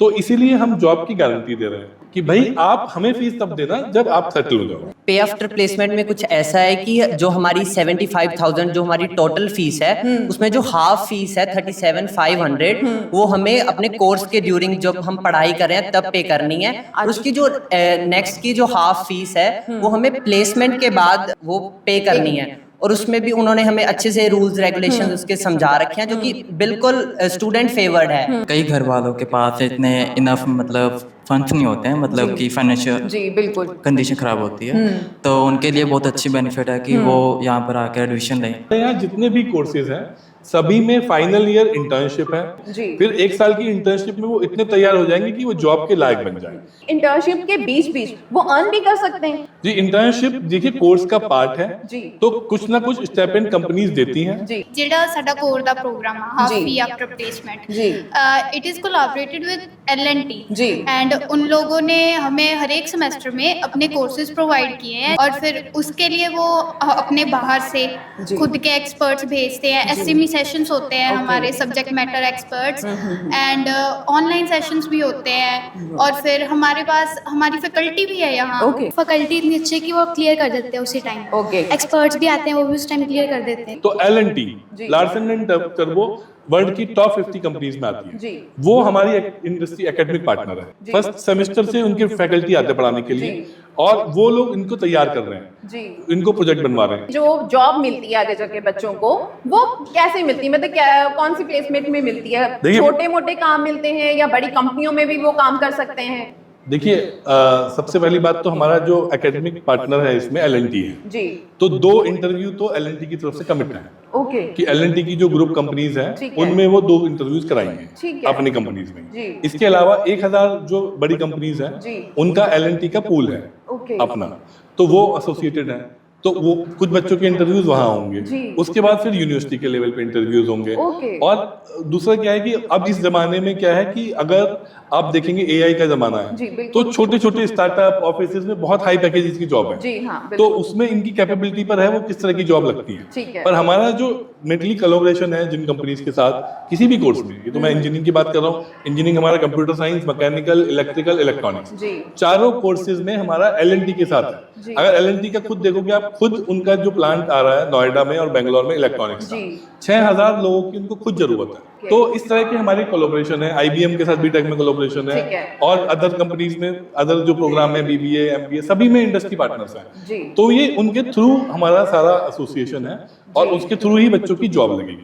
तो इसीलिए हम जॉब की गारंटी दे रहे हैं कि भाई आप हमें फीस तब देना जब आप सेटल हो जाओ। पे आफ्टर प्लेसमेंट में कुछ ऐसा है कि जो हमारी 75,000 जो हमारी टोटल फीस है उसमें जो हाफ फीस है 37,500 वो हमें अपने कोर्स के ड्यूरिंग जब हम पढ़ाई कर रहे हैं तब पे करनी है। और उसकी जो नेक्स्ट की जो हाफ फीस है वो हमें प्लेसमेंट के बाद वो पे करनी है। और उसमें भी उन्होंने हमें अच्छे से रूल्स रेगुलेशंस उसके समझा रखे हैं जो कि बिल्कुल स्टूडेंट फेवर्ड है। कई घर वालों के पास इतने इनफ मतलब फंड्स नहीं होते हैं, मतलब कि फाइनेंशियल जी बिल्कुल कंडीशन खराब होती है, तो उनके लिए बहुत अच्छी बेनिफिट है कि वो यहाँ पर आकर एडमिशन लें। यहाँ जितने भी कोर्सेज हैं सभी में फाइनल ईयर इंटर्नशिप है। जी। फिर एक साल की इंटर्नशिप में वो इतने तैयार हो जाएंगे कि वो जॉब के लायक बन जाए। इंटर्नशिप के बीच बीच वो अर्न भी कर सकते हैं। जी, इंटर्नशिप देखिए कोर्स का पार्ट है जी। तो कुछ ना कुछ स्टाइपेंड कंपनीज देती हैं। जी ਜਿਹੜਾ ਸਾਡਾ ਕੋਰ ਦਾ ਪ੍ਰੋਗਰਾਮ ਆ ਹਾਫ जी। ਫੀ आफ्टर प्लेसमेंट जी। It is collaborated with L and T जी। एंड उन लोगों ने हमें हर एक सेमेस्टर में अपने कोर्सेज प्रोवाइड किए हैं और फिर उसके लिए वो अपने बाहर से जी। खुद के एक्सपर्ट्स भेजते हैं। एसएमई सेशंस होते हैं हमारे subject matter experts and online sessions भी होते हैं और फिर हमारे पास हमारी फैकल्टी भी है यहाँ। ओके। फैकल्टी इतनी अच्छी है कि वो क्लियर कर देते हैं उसी टाइम। ओके। एक्सपर्ट्स भी आते हैं वो भी उस टाइम क्लियर कर देते हैं। तो एल&टी जी। लार्सन एंड टर्बो वर्ल्ड की टॉप 50 कंपनीज में आती है। जी। वो हमारी इंडस्ट्री एकेडमिक पार्टनर है। जी। फर्स्ट सेमेस्टर से उनके फैकल्टी आते हैं पढ़ाने के लिए जी। और वो लोग इनको तैयार कर रहे हैं, जी। इनको प्रोजेक्ट बनवा रहे हैं। जो जॉब मिलती है आगे जाके बच्चों को वो कैसे मिलती है, मतलब क्या कौन सी प्लेसमेंट में मिलती है? देखिए- छोटे मोटे काम मिलते हैं या बड़ी कंपनियों में भी वो काम कर सकते हैं? देखिए सबसे पहली बात तो हमारा जो एकेडमिक पार्टनर है इसमें एल&टी है। जी। तो 2 इंटरव्यू तो एल&टी की तरफ से कमिट है ओके। कि एल&टी की जो ग्रुप कंपनीज हैं ठीक है। उनमें वो 2 इंटरव्यूज कराएंगे ठीक है। अपनी कंपनीज में। जी। इसके अलावा 1000 जो बड़ी कंपनीज हैं जी। उनका एल&टी का पूल है ओके। अपना, तो वो एसोसिएटेड है तो वो कुछ बच्चों के इंटरव्यूज वहां होंगे। जी। उसके बाद फिर यूनिवर्सिटी के लेवल पे इंटरव्यूज होंगे। ओके। और दूसरा क्या है कि अब इस जमाने में क्या है कि अगर आप देखेंगे एआई का जमाना जी, है बिल्कुल। तो छोटे छोटे स्टार्टअप ऑफिस में बहुत हाई पैकेजेस की जॉब है। जी हाँ तो बिल्कुल। उसमें इनकी कैपेबिलिटी पर है वो किस तरह की जॉब लगती है। ठीक है। पर हमारा जो मेटली कोलैबोरेशन है जिन कंपनीज के साथ किसी भी कोर्स में, ये तो मैं इंजीनियरिंग की बात कर रहा हूँ, इंजीनियरिंग हमारा computer science, mechanical, electrical, electronics, जी। चारों कोर्सेज में हमारा एल&टी के साथ जी। है। अगर एल&टी का खुद देखोगे आप, खुद उनका जो प्लांट आ रहा है नोएडा में और बेंगलोर में इलेक्ट्रॉनिक्स का, जी। 6000 लोगों की उनको खुद जरूरत है। तो इस तरह की हमारी कोलैबोरेशन है। IBM के साथ बीटेक में कोलैबोरेशन ठीक है। है और अदर कंपनीज में अदर जो प्रोग्राम है BBA MBA सभी में इंडस्ट्री पार्टनर्स हैं। जी। तो ये उनके थ्रू हमारा सारा एसोसिएशन है और उसके थ्रू ही बच्चों की जॉब लगेगी।